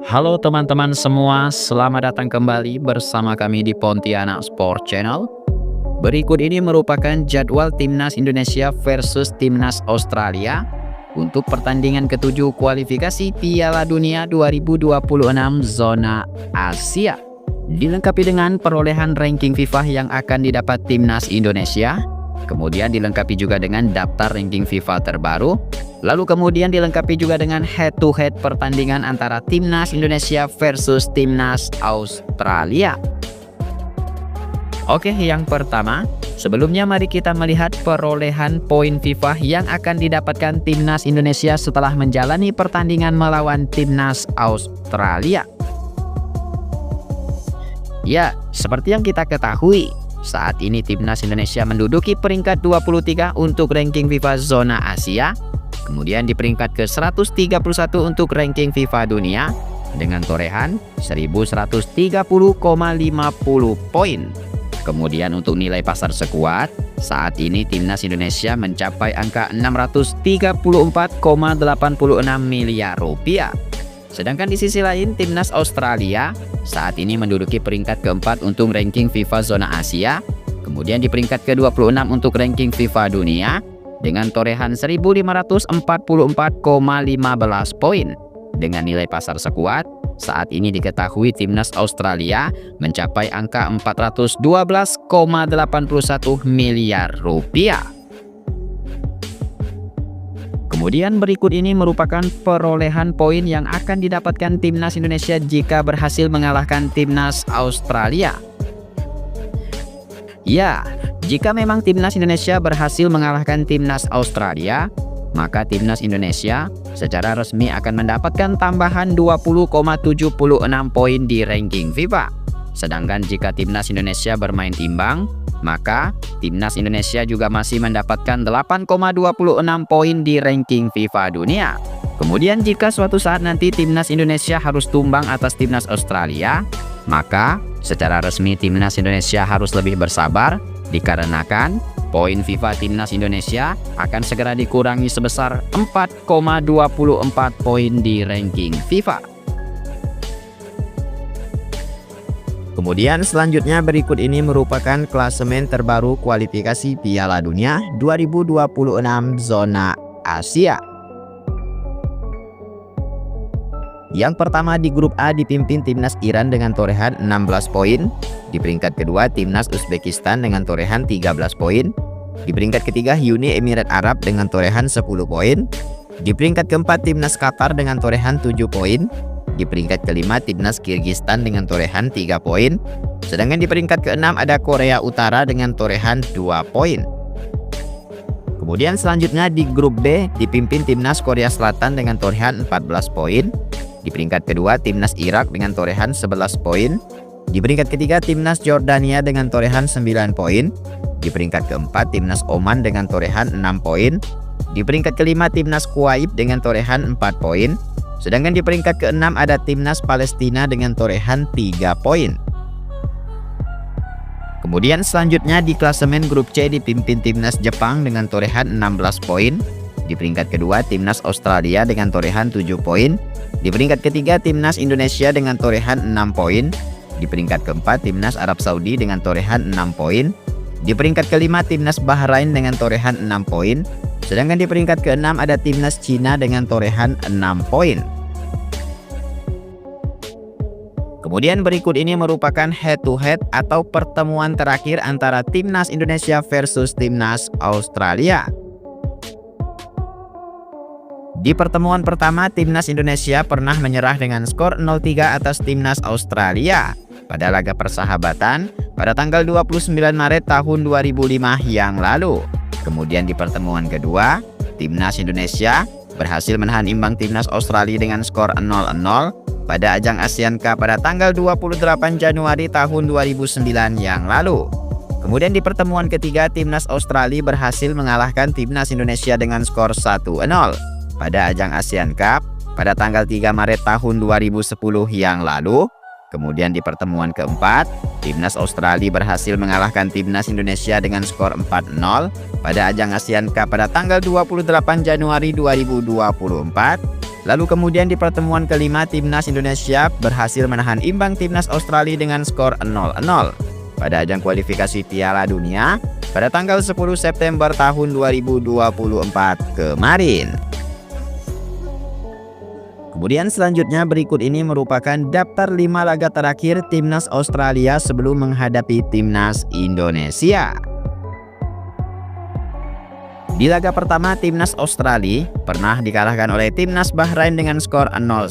Halo teman-teman semua, selamat datang kembali bersama kami di Pontianak Sport Channel. Berikut ini merupakan jadwal Timnas Indonesia versus Timnas Australia untuk pertandingan ketujuh kualifikasi Piala Dunia 2026 zona Asia. Dilengkapi dengan perolehan ranking FIFA yang akan didapat Timnas Indonesia, kemudian dilengkapi juga dengan daftar ranking FIFA terbaru. Lalu kemudian dilengkapi juga dengan head-to-head pertandingan antara Timnas Indonesia versus Timnas Australia. Oke, yang pertama, sebelumnya mari kita melihat perolehan poin FIFA yang akan didapatkan Timnas Indonesia setelah menjalani pertandingan melawan Timnas Australia. Ya, seperti yang kita ketahui, saat ini Timnas Indonesia menduduki peringkat 23 untuk ranking FIFA zona Asia. Kemudian di peringkat ke-131 untuk ranking FIFA dunia dengan torehan 1130,50 poin. Kemudian untuk nilai pasar sekuat, saat ini Timnas Indonesia mencapai angka 634,86 miliar rupiah. Sedangkan di sisi lain Timnas Australia saat ini menduduki peringkat keempat untuk ranking FIFA zona Asia. Kemudian di peringkat ke-26 untuk ranking FIFA dunia dengan torehan 1544,15 poin. Dengan nilai pasar sekuat, saat ini diketahui Timnas Australia mencapai angka 412,81 miliar rupiah. Kemudian berikut ini merupakan perolehan poin yang akan didapatkan Timnas Indonesia jika berhasil mengalahkan Timnas Australia. Ya, jika memang Timnas Indonesia berhasil mengalahkan Timnas Australia, maka Timnas Indonesia secara resmi akan mendapatkan tambahan 20,76 poin di ranking FIFA. Sedangkan jika Timnas Indonesia bermain imbang, maka Timnas Indonesia juga masih mendapatkan 8,26 poin di ranking FIFA dunia. Kemudian jika suatu saat nanti Timnas Indonesia harus tumbang atas Timnas Australia, maka secara resmi Timnas Indonesia harus lebih bersabar dikarenakan poin FIFA Timnas Indonesia akan segera dikurangi sebesar 4,24 poin di ranking FIFA. Kemudian selanjutnya berikut ini merupakan klasemen terbaru kualifikasi Piala Dunia 2026 zona Asia. Yang pertama di grup A dipimpin Timnas Iran dengan torehan 16 poin. Di peringkat kedua Timnas Uzbekistan dengan torehan 13 poin. Di peringkat ketiga Uni Emirat Arab dengan torehan 10 poin. Di peringkat keempat Timnas Qatar dengan torehan 7 poin. Di peringkat kelima Timnas Kirgistan dengan torehan 3 poin. Sedangkan di peringkat keenam ada Korea Utara dengan torehan 2 poin. Kemudian selanjutnya di grup B dipimpin Timnas Korea Selatan dengan torehan 14 poin. Di peringkat kedua Timnas Irak dengan torehan 11 poin. Di peringkat ketiga Timnas Jordania dengan torehan 9 poin. Di peringkat keempat Timnas Oman dengan torehan 6 poin. Di peringkat kelima Timnas Kuwait dengan torehan 4 poin. Sedangkan di peringkat keenam ada Timnas Palestina dengan torehan 3 poin. Kemudian selanjutnya di klasemen grup C dipimpin Timnas Jepang dengan torehan 16 poin. Di peringkat kedua Timnas Australia dengan torehan 7 poin. Di peringkat ketiga Timnas Indonesia dengan torehan 6 poin. Di peringkat keempat Timnas Arab Saudi dengan torehan 6 poin. Di peringkat kelima Timnas Bahrain dengan torehan 6 poin. Sedangkan di peringkat keenam ada Timnas Cina dengan torehan 6 poin. Kemudian berikut ini merupakan head-to-head atau pertemuan terakhir antara Timnas Indonesia versus Timnas Australia. Di pertemuan pertama, Timnas Indonesia pernah menyerah dengan skor 0-3 atas Timnas Australia pada laga persahabatan pada tanggal 29 Maret tahun 2005 yang lalu. Kemudian di pertemuan kedua, Timnas Indonesia berhasil menahan imbang Timnas Australia dengan skor 0-0 pada ajang ASEAN Cup pada tanggal 28 Januari tahun 2009 yang lalu. Kemudian di pertemuan ketiga, Timnas Australia berhasil mengalahkan Timnas Indonesia dengan skor 1-0 pada ajang ASEAN Cup pada tanggal 3 Maret tahun 2010 yang lalu. Kemudian di pertemuan keempat, Timnas Australia berhasil mengalahkan Timnas Indonesia dengan skor 4-0 pada ajang ASEAN Cup pada tanggal 28 Januari 2024. Lalu kemudian di pertemuan kelima Timnas Indonesia berhasil menahan imbang Timnas Australia dengan skor 0-0 pada ajang kualifikasi Piala Dunia pada tanggal 10 September tahun 2024 kemarin. Kemudian selanjutnya berikut ini merupakan daftar 5 laga terakhir Timnas Australia sebelum menghadapi Timnas Indonesia. Di laga pertama Timnas Australia pernah dikalahkan oleh Timnas Bahrain dengan skor 0-1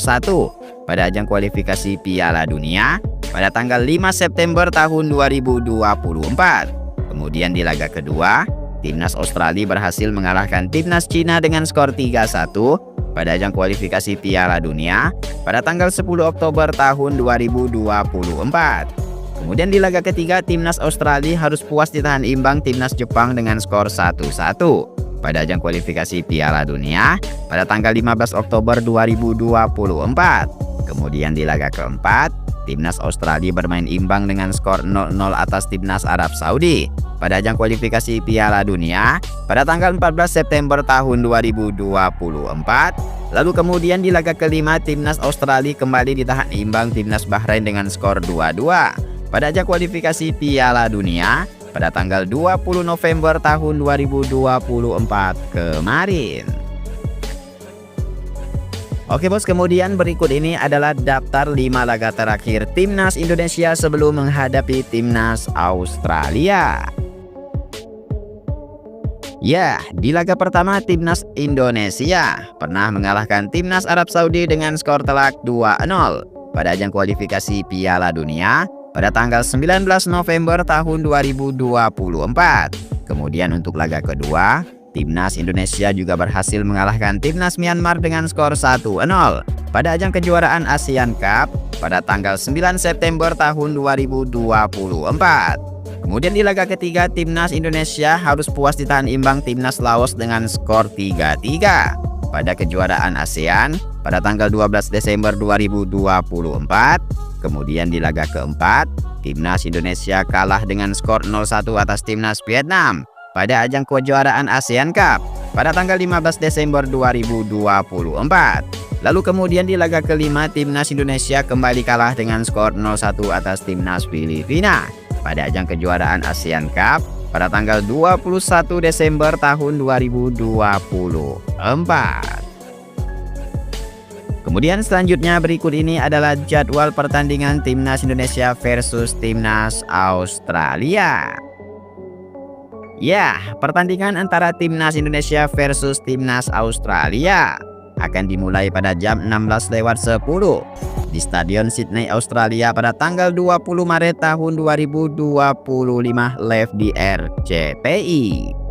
pada ajang kualifikasi Piala Dunia pada tanggal 5 September tahun 2024. Kemudian di laga kedua, Timnas Australia berhasil mengalahkan Timnas Cina dengan skor 3-1 pada ajang kualifikasi Piala Dunia pada tanggal 10 Oktober tahun 2024. Kemudian di laga ketiga, Timnas Australia harus puas ditahan imbang Timnas Jepang dengan skor 1-1 pada ajang kualifikasi Piala Dunia pada tanggal 15 Oktober 2024. Kemudian di laga keempat, Timnas Australia bermain imbang dengan skor 0-0 atas Timnas Arab Saudi pada ajang kualifikasi Piala Dunia pada tanggal 14 September tahun 2024. Lalu kemudian di laga kelima, Timnas Australia kembali ditahan imbang Timnas Bahrain dengan skor 2-2 pada ajang kualifikasi Piala Dunia pada tanggal 20 November tahun 2024 kemarin. Oke bos, kemudian berikut ini adalah daftar 5 laga terakhir Timnas Indonesia sebelum menghadapi Timnas Australia. Ya, di laga pertama Timnas Indonesia pernah mengalahkan Timnas Arab Saudi dengan skor telak 2-0 pada ajang kualifikasi Piala Dunia pada tanggal 19 November tahun 2024. Kemudian untuk laga kedua, Timnas Indonesia juga berhasil mengalahkan Timnas Myanmar dengan skor 1-0 pada ajang kejuaraan ASEAN Cup pada tanggal 9 September tahun 2024. Kemudian di laga ketiga, Timnas Indonesia harus puas ditahan imbang Timnas Laos dengan skor 3-3 pada kejuaraan ASEAN pada tanggal 12 Desember 2024. Kemudian di laga keempat, Timnas Indonesia kalah dengan skor 0-1 atas Timnas Vietnam pada ajang kejuaraan ASEAN Cup pada tanggal 15 Desember 2024. Lalu kemudian di laga kelima, Timnas Indonesia kembali kalah dengan skor 0-1 atas Timnas Filipina pada ajang kejuaraan ASEAN Cup pada tanggal 21 Desember tahun 2024. Kemudian selanjutnya berikut ini adalah jadwal pertandingan Timnas Indonesia versus Timnas Australia. Ya, pertandingan antara Timnas Indonesia versus Timnas Australia akan dimulai pada jam 16:10 di Stadion Sydney, Australia pada tanggal 20 Maret tahun 2025 live di RCTI.